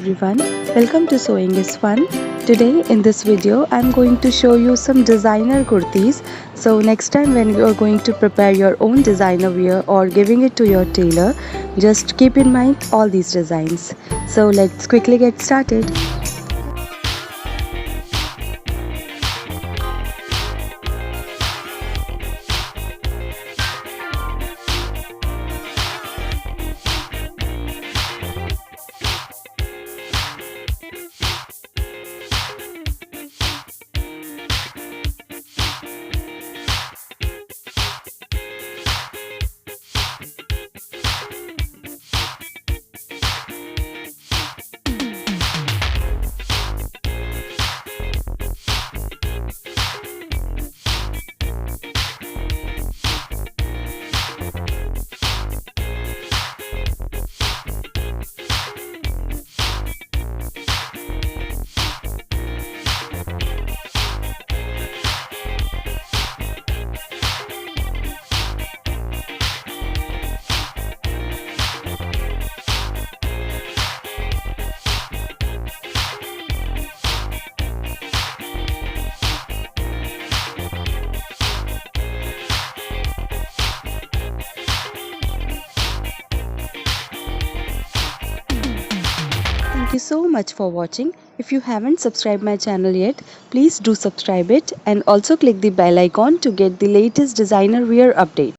everyone, welcome to Sewing is Fun. Today in this video I'm going to show you some designer kurtis. So next time when you are going to prepare your own designer wear or giving it to your tailor, just keep in mind all these designs. So let's quickly get started. Thank you so much for watching. If you haven't subscribed my channel yet, please do subscribe it and also click the bell icon to get the latest designer wear update.